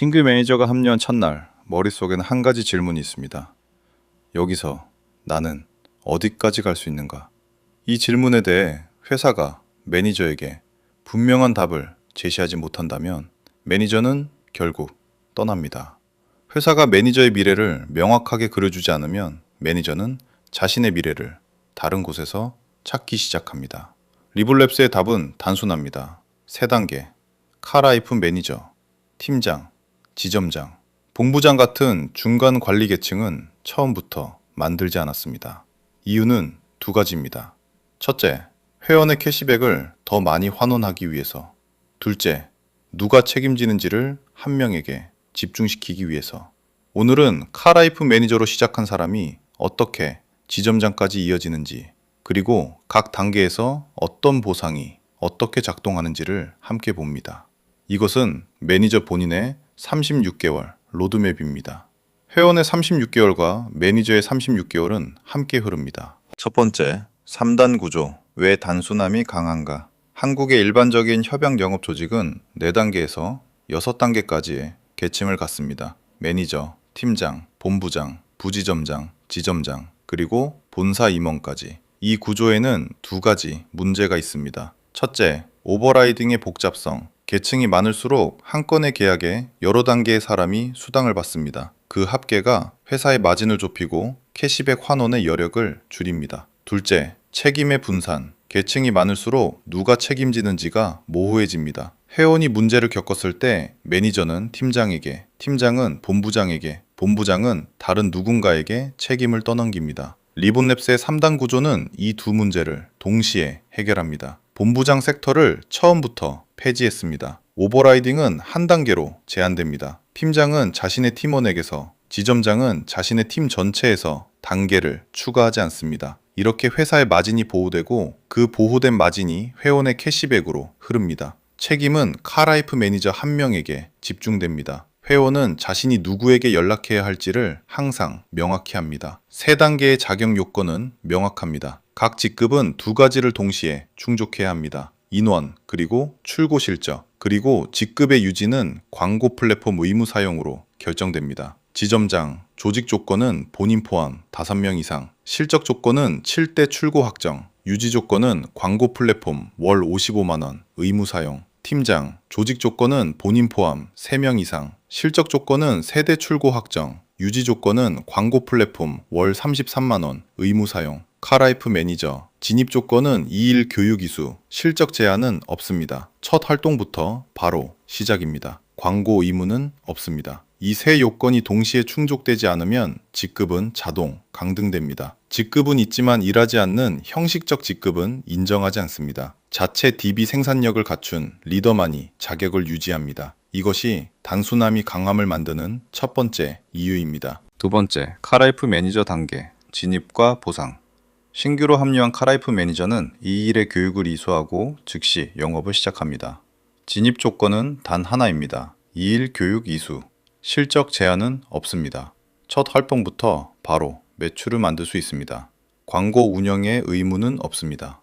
신규 매니저가 합류한 첫날, 머릿속에는 한 가지 질문이 있습니다. 여기서 나는 어디까지 갈 수 있는가? 이 질문에 대해 회사가 매니저에게 분명한 답을 제시하지 못한다면 매니저는 결국 떠납니다. 회사가 매니저의 미래를 명확하게 그려주지 않으면 매니저는 자신의 미래를 다른 곳에서 찾기 시작합니다. 리볼랩스의 답은 단순합니다. 3단계, 카라이프 매니저, 팀장, 지점장, 본부장 같은 중간 관리 계층은 처음부터 만들지 않았습니다. 이유는 2가지입니다. 첫째, 회원의 캐시백을 더 많이 환원하기 위해서. 둘째, 누가 책임지는지를 한 명에게 집중시키기 위해서. 오늘은 카라이프 매니저로 시작한 사람이 어떻게 지점장까지 이어지는지, 그리고 각 단계에서 어떤 보상이 어떻게 작동하는지를 함께 봅니다. 이것은 매니저 본인의 36개월 로드맵입니다. 회원의 36개월과 매니저의 36개월은 함께 흐릅니다. 첫 번째, 3단 구조. 왜 단순함이 강한가? 한국의 일반적인 협약 영업 조직은 4단계에서 6단계까지의 계층을 갖습니다. 매니저, 팀장, 본부장, 부지점장, 지점장, 그리고 본사 임원까지. 이 구조에는 2가지 문제가 있습니다. 첫째, 오버라이딩의 복잡성. 계층이 많을수록 한 건의 계약에 여러 단계의 사람이 수당을 받습니다. 그 합계가 회사의 마진을 좁히고 캐시백 환원의 여력을 줄입니다. 둘째, 책임의 분산. 계층이 많을수록 누가 책임지는지가 모호해집니다. 회원이 문제를 겪었을 때 매니저는 팀장에게, 팀장은 본부장에게, 본부장은 다른 누군가에게 책임을 떠넘깁니다. 리본랩스의 3단 구조는 이 2 문제를 동시에 해결합니다. 본부장 섹터를 처음부터 폐지했습니다. 오버라이딩은 한 단계로 제한됩니다. 팀장은 자신의 팀원에게서, 지점장은 자신의 팀 전체에서 단계를 추가하지 않습니다. 이렇게 회사의 마진이 보호되고 그 보호된 마진이 회원의 캐시백으로 흐릅니다. 책임은 카라이프 매니저 한 명에게 집중됩니다. 회원은 자신이 누구에게 연락해야 할지를 항상 명확히 합니다. 3단계의 자격 요건은 명확합니다. 각 직급은 2가지를 동시에 충족해야 합니다. 인원, 그리고 출고 실적, 그리고 직급의 유지는 광고 플랫폼 의무 사용으로 결정됩니다. 지점장, 조직 조건은 본인 포함 5명 이상, 실적 조건은 7대 출고 확정, 유지 조건은 광고 플랫폼 월 55만원 의무 사용. 팀장, 조직 조건은 본인 포함 3명 이상, 실적 조건은 세대 출고 확정, 유지 조건은 광고 플랫폼 월 33만원 의무 사용. 카라이프 매니저, 진입 조건은 2일 교육 이수, 실적 제한은 없습니다. 첫 활동부터 바로 시작입니다. 광고 의무는 없습니다. 이 3 요건이 동시에 충족되지 않으면 직급은 자동 강등됩니다. 직급은 있지만 일하지 않는 형식적 직급은 인정하지 않습니다. 자체 DB 생산력을 갖춘 리더만이 자격을 유지합니다. 이것이 단순함이 강함을 만드는 첫 번째 이유입니다. 2번째, 카라이프 매니저 단계, 진입과 보상. 신규로 합류한 카라이프 매니저는 2일의 교육을 이수하고 즉시 영업을 시작합니다. 진입 조건은 단 하나입니다. 2일 교육 이수. 실적 제한은 없습니다. 첫 활동부터 바로 매출을 만들 수 있습니다. 광고 운영의 의무는 없습니다.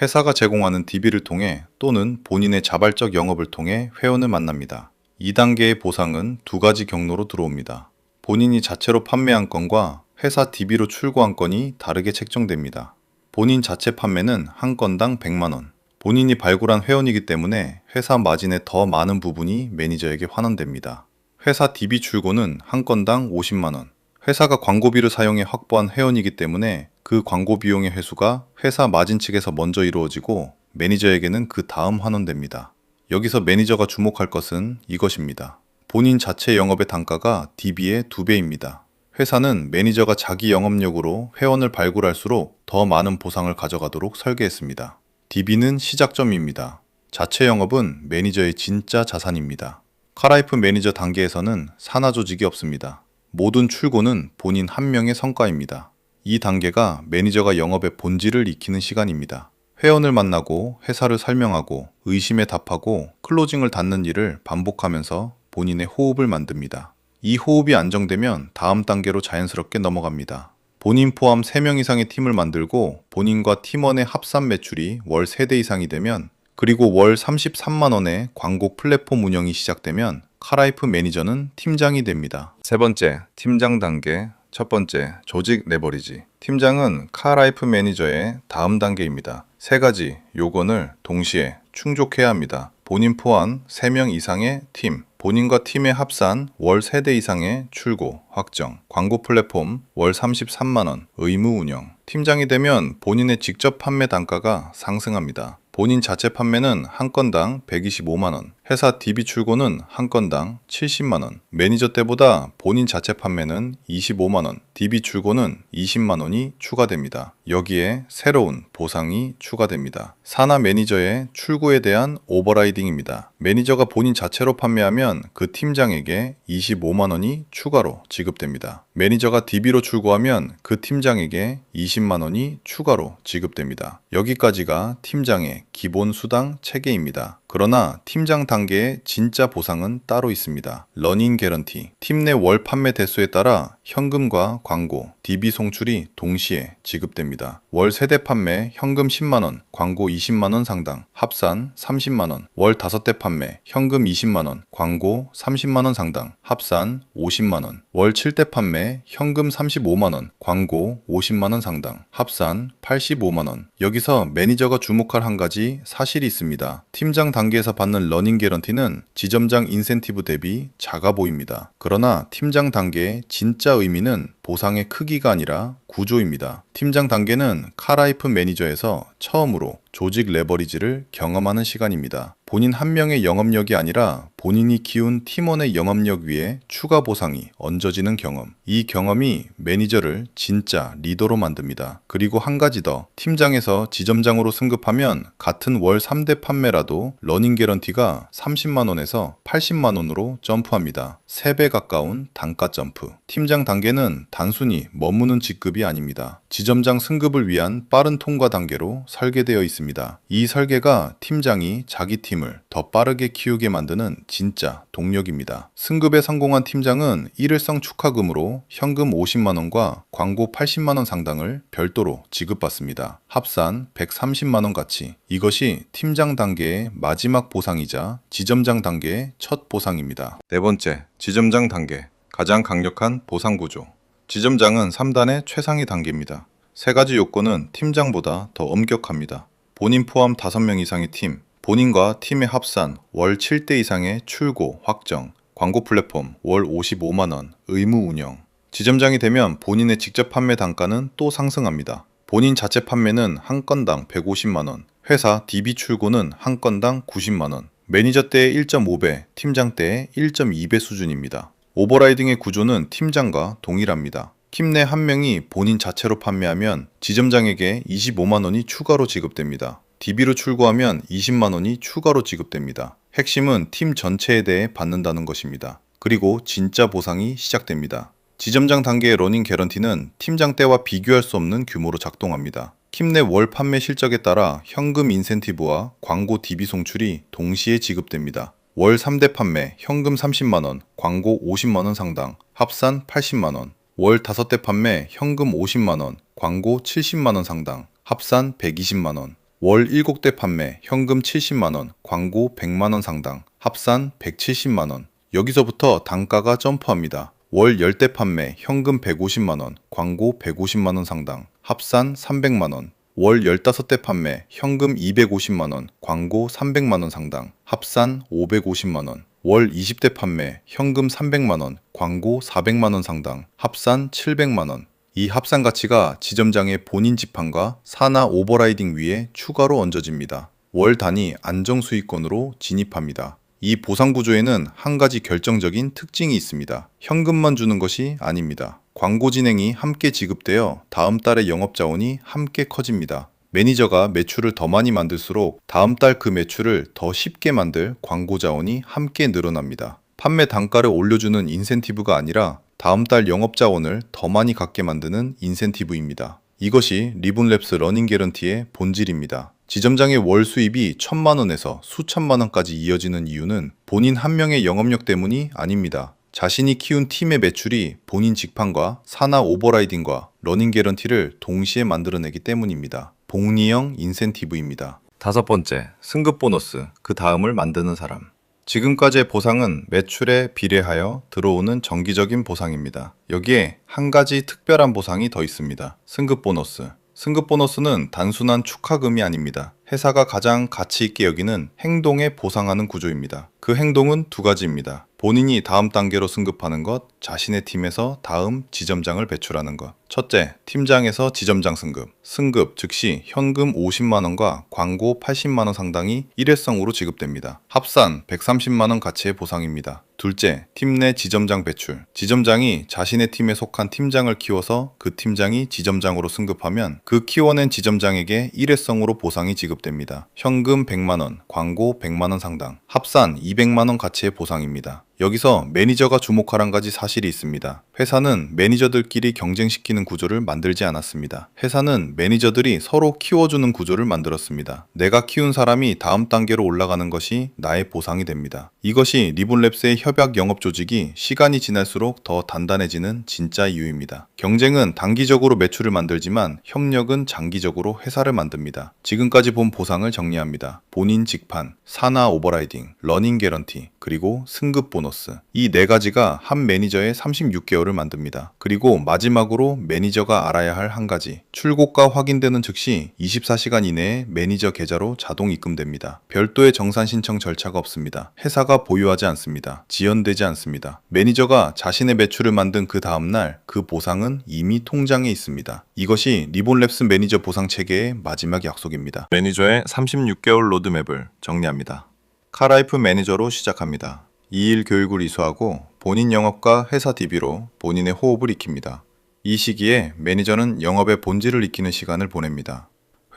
회사가 제공하는 DB를 통해 또는 본인의 자발적 영업을 통해 회원을 만납니다. 2단계의 보상은 2가지 경로로 들어옵니다. 본인이 자체로 판매한 건과 회사 DB로 출고한 건이 다르게 책정됩니다. 본인 자체 판매는 한 건당 100만원. 본인이 발굴한 회원이기 때문에 회사 마진의 더 많은 부분이 매니저에게 환원됩니다. 회사 DB 출고는 한 건당 50만원. 회사가 광고비를 사용해 확보한 회원이기 때문에 그 광고 비용의 회수가 회사 마진 측에서 먼저 이루어지고 매니저에게는 그 다음 환원됩니다. 여기서 매니저가 주목할 것은 이것입니다. 본인 자체 영업의 단가가 DB의 2배입니다. 회사는 매니저가 자기 영업력으로 회원을 발굴할수록 더 많은 보상을 가져가도록 설계했습니다. DB는 시작점입니다. 자체 영업은 매니저의 진짜 자산입니다. 카라이프 매니저 단계에서는 산하 조직이 없습니다. 모든 출고는 본인 한 명의 성과입니다. 이 단계가 매니저가 영업의 본질을 익히는 시간입니다. 회원을 만나고 회사를 설명하고 의심에 답하고 클로징을 닫는 일을 반복하면서 본인의 호흡을 만듭니다. 이 호흡이 안정되면 다음 단계로 자연스럽게 넘어갑니다. 본인 포함 3명 이상의 팀을 만들고 본인과 팀원의 합산 매출이 월 3대 이상이 되면 그리고 월 33만 원의 광고 플랫폼 운영이 시작되면 카라이프 매니저는 팀장이 됩니다. 세 번째, 팀장 단계. 첫 번째, 조직 레버리지. 팀장은 카라이프 매니저의 다음 단계입니다. 세 가지 요건을 동시에 충족해야 합니다. 본인 포함 3명 이상의 팀, 본인과 팀의 합산 월 3대 이상의 출고, 확정, 광고 플랫폼 월 33만 원, 의무 운영. 팀장이 되면 본인의 직접 판매 단가가 상승합니다. 본인 자체 판매는 한 건당 125만 원, 회사 DB 출고는 한 건당 70만 원, 매니저 때보다 본인 자체 판매는 25만 원, DB 출고는 20만 원이 추가됩니다. 여기에 새로운 보상이 추가됩니다. 산하 매니저의 출고에 대한 오버라이딩입니다. 매니저가 본인 자체로 판매하면 그 팀장에게 25만 원이 추가로 지급됩니다. 매니저가 DB로 출고하면 그 팀장에게 20만 원이 추가로 지급됩니다. 여기까지가 팀장의 기본 수당 체계입니다. 그러나 팀장 단계의 진짜 보상은 따로 있습니다. 러닝 개런티. 팀 내 월 판매 대수에 따라 현금과 광고, DB 송출이 동시에 지급됩니다. 월 세대 판매 현금 10만 원, 광고 20만 원 상당, 합산 30만 원. 월 5대 판매 현금 20만 원, 광고 30만 원 상당, 합산 50만 원. 월 7대 판매 현금 35만 원, 광고 50만 원 상당, 합산 85만 원. 여기서 매니저가 주목할 한 가지 사실이 있습니다. 팀장 단계에서 받는 러닝 개런티는 지점장 인센티브 대비 작아 보입니다. 그러나 팀장 단계의 진짜 의미는 보상의 크기가 아니라 구조입니다. 팀장 단계는 카라이프 매니저에서 처음으로 조직 레버리지를 경험하는 시간입니다. 본인 한 명의 영업력이 아니라 본인이 키운 팀원의 영업력 위에 추가 보상이 얹어지는 경험. 이 경험이 매니저를 진짜 리더로 만듭니다. 그리고 한 가지 더, 팀장에서 지점장으로 승급하면 같은 월 3대 판매라도 러닝 개런티가 30만 원에서 80만 원으로 점프합니다. 3배 가까운 단가 점프. 팀장 단계는 단순히 머무는 직급이 아닙니다. 지점장 승급을 위한 빠른 통과 단계로 설계되어 있습니다. 이 설계가 팀장이 자기 팀을 더 빠르게 키우게 만드는 진짜 동력입니다. 승급에 성공한 팀장은 일회성 축하금으로 현금 50만 원과 광고 80만 원 상당을 별도로 지급받습니다. 합산 130만 원 가치. 이것이 팀장 단계의 마지막 보상이자 지점장 단계의 첫 보상입니다. 네 번째, 지점장 단계. 가장 강력한 보상 구조. 지점장은 3단의 최상위 단계입니다. 세 가지 요건은 팀장보다 더 엄격합니다. 본인 포함 5명 이상의 팀, 본인과 팀의 합산 월 7대 이상의 출고, 확정, 광고 플랫폼 월 55만 원, 의무 운영. 지점장이 되면 본인의 직접 판매 단가는 또 상승합니다. 본인 자체 판매는 한 건당 150만 원, 회사 DB 출고는 한 건당 90만 원, 매니저 때의 1.5배, 팀장 때의 1.2배 수준입니다. 오버라이딩의 구조는 팀장과 동일합니다. 팀 내 한 명이 본인 자체로 판매하면 지점장에게 25만 원이 추가로 지급됩니다. DB로 출고하면 20만 원이 추가로 지급됩니다. 핵심은 팀 전체에 대해 받는다는 것입니다. 그리고 진짜 보상이 시작됩니다. 지점장 단계의 러닝 개런티는 팀장 때와 비교할 수 없는 규모로 작동합니다. 팀 내 월 판매 실적에 따라 현금 인센티브와 광고 DB 송출이 동시에 지급됩니다. 월 3대 판매 현금 30만 원, 광고 50만 원 상당, 합산 80만 원. 월 5대 판매 현금 50만 원, 광고 70만 원 상당, 합산 120만 원. 월 7대 판매 현금 70만 원, 광고 100만 원 상당, 합산 170만 원. 여기서부터 단가가 점프합니다. 월 10대 판매 현금 150만 원, 광고 150만 원 상당, 합산 300만 원. 월 15대 판매 현금 250만 원, 광고 300만 원 상당, 합산 550만 원. 월 20대 판매 현금 300만 원, 광고 400만 원 상당, 합산 700만 원. 이 합산 가치가 지점장의 본인 지판과 산하 오버라이딩 위에 추가로 얹어집니다. 월 단위 안정 수익권으로 진입합니다. 이 보상 구조에는 한 가지 결정적인 특징이 있습니다. 현금만 주는 것이 아닙니다. 광고 진행이 함께 지급되어 다음 달의 영업 자원이 함께 커집니다. 매니저가 매출을 더 많이 만들수록 다음 달 그 매출을 더 쉽게 만들 광고 자원이 함께 늘어납니다. 판매 단가를 올려주는 인센티브가 아니라 다음 달 영업 자원을 더 많이 갖게 만드는 인센티브입니다. 이것이 리본랩스 러닝 개런티의 본질입니다. 지점장의 월 수입이 1,000만 원에서 수천만 원까지 이어지는 이유는 본인 한 명의 영업력 때문이 아닙니다. 자신이 키운 팀의 매출이 본인 직판과 산하 오버라이딩과 러닝 개런티를 동시에 만들어내기 때문입니다. 복리형 인센티브입니다. 5번째, 승급 보너스, 그 다음을 만드는 사람. 지금까지의 보상은 매출에 비례하여 들어오는 정기적인 보상입니다. 여기에 한 가지 특별한 보상이 더 있습니다. 승급 보너스. 승급 보너스는 단순한 축하금이 아닙니다. 회사가 가장 가치 있게 여기는 행동에 보상하는 구조입니다. 그 행동은 두 가지입니다. 본인이 다음 단계로 승급하는 것, 자신의 팀에서 다음 지점장을 배출하는 것. 첫째, 팀장에서 지점장 승급. 승급 즉시 현금 50만 원과 광고 80만 원 상당이 일회성으로 지급됩니다. 합산 130만 원 가치의 보상입니다. 둘째, 팀 내 지점장 배출. 지점장이 자신의 팀에 속한 팀장을 키워서 그 팀장이 지점장으로 승급하면 그 키워낸 지점장에게 일회성으로 보상이 지급됩니다. 현금 100만 원, 광고 100만 원 상당, 합산 200만 원 가치의 보상입니다. 여기서 매니저가 주목할 한 가지 사실이 있습니다. 회사는 매니저들끼리 경쟁시키는 구조를 만들지 않았습니다. 회사는 매니저들이 서로 키워주는 구조를 만들었습니다. 내가 키운 사람이 다음 단계로 올라가는 것이 나의 보상이 됩니다. 이것이 리본랩스의 협약 영업 조직이 시간이 지날수록 더 단단해지는 진짜 이유입니다. 경쟁은 단기적으로 매출을 만들지만 협력은 장기적으로 회사를 만듭니다. 지금까지 본 보상을 정리합니다. 본인 직판, 산하 오버라이딩, 러닝 개런티, 그리고 승급 보너스. 이 네 가지가 한 매니저의 36개월을 만듭니다. 그리고 마지막으로 매니저가 알아야 할 한 가지. 출고가 확인되는 즉시 24시간 이내에 매니저 계좌로 자동 입금됩니다. 별도의 정산 신청 절차가 없습니다. 회사가 보유하지 않습니다. 지연되지 않습니다. 매니저가 자신의 매출을 만든 그 다음날 그 보상은 이미 통장에 있습니다. 이것이 리본랩스 매니저 보상 체계의 마지막 약속입니다. 매니저의 36개월 로드맵을 정리합니다. 카라이프 매니저로 시작합니다. 2일 교육을 이수하고 본인 영업과 회사 DB로 본인의 호흡을 익힙니다. 이 시기에 매니저는 영업의 본질을 익히는 시간을 보냅니다.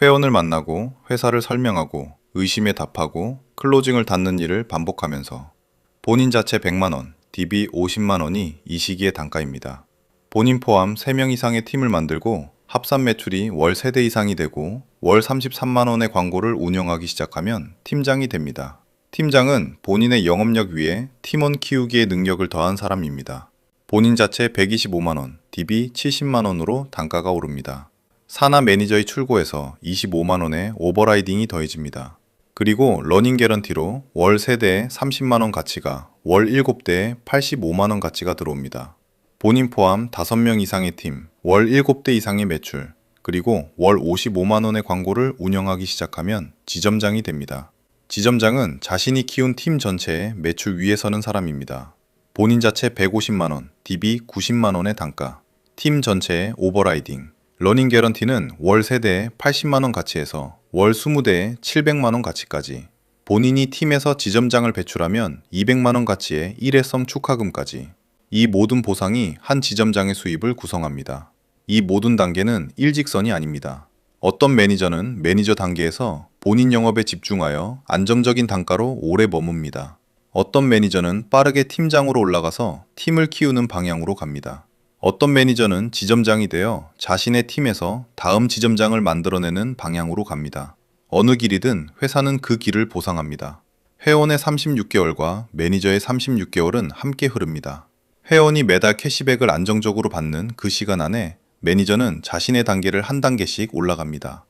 회원을 만나고 회사를 설명하고 의심에 답하고 클로징을 닫는 일을 반복하면서 본인 자체 100만원, DB 50만원이 이 시기의 단가입니다. 본인 포함 3명 이상의 팀을 만들고 합산 매출이 월 3대 이상이 되고 월 33만원의 광고를 운영하기 시작하면 팀장이 됩니다. 팀장은 본인의 영업력 위에 팀원 키우기의 능력을 더한 사람입니다. 본인 자체 125만원, DB 70만원으로 단가가 오릅니다. 산하 매니저의 출고에서 25만원의 오버라이딩이 더해집니다. 그리고 러닝 개런티로 월 3대에 30만원 가치가 월 7대에 85만원 가치가 들어옵니다. 본인 포함 5명 이상의 팀, 월 7대 이상의 매출, 그리고 월 55만원의 광고를 운영하기 시작하면 지점장이 됩니다. 지점장은 자신이 키운 팀 전체의 매출 위에 서는 사람입니다. 본인 자체 150만원, DB 90만원의 단가, 팀 전체의 오버라이딩, 러닝 개런티는 월 3대에 80만원 가치에서 월 20대에 700만원 가치까지, 본인이 팀에서 지점장을 배출하면 200만원 가치의 일회성 축하금까지, 이 모든 보상이 한 지점장의 수입을 구성합니다. 이 모든 단계는 일직선이 아닙니다. 어떤 매니저는 매니저 단계에서 본인 영업에 집중하여 안정적인 단가로 오래 머뭅니다. 어떤 매니저는 빠르게 팀장으로 올라가서 팀을 키우는 방향으로 갑니다. 어떤 매니저는 지점장이 되어 자신의 팀에서 다음 지점장을 만들어내는 방향으로 갑니다. 어느 길이든 회사는 그 길을 보상합니다. 회원의 36개월과 매니저의 36개월은 함께 흐릅니다. 회원이 매달 캐시백을 안정적으로 받는 그 시간 안에 매니저는 자신의 단계를 한 단계씩 올라갑니다.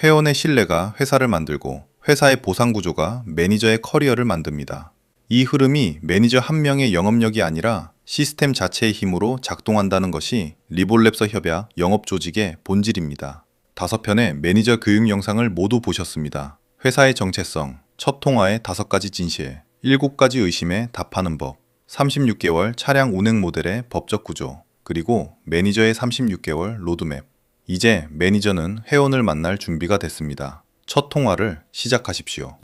회원의 신뢰가 회사를 만들고 회사의 보상 구조가 매니저의 커리어를 만듭니다. 이 흐름이 매니저 한 명의 영업력이 아니라 시스템 자체의 힘으로 작동한다는 것이 리본랩스 협약 영업 조직의 본질입니다. 5편의 매니저 교육 영상을 모두 보셨습니다. 회사의 정체성, 첫 통화의 5가지 진실, 7가지 의심에 답하는 법, 36개월 차량 운행 모델의 법적 구조, 그리고 매니저의 36개월 로드맵. 이제 매니저는 회원을 만날 준비가 됐습니다. 첫 통화를 시작하십시오.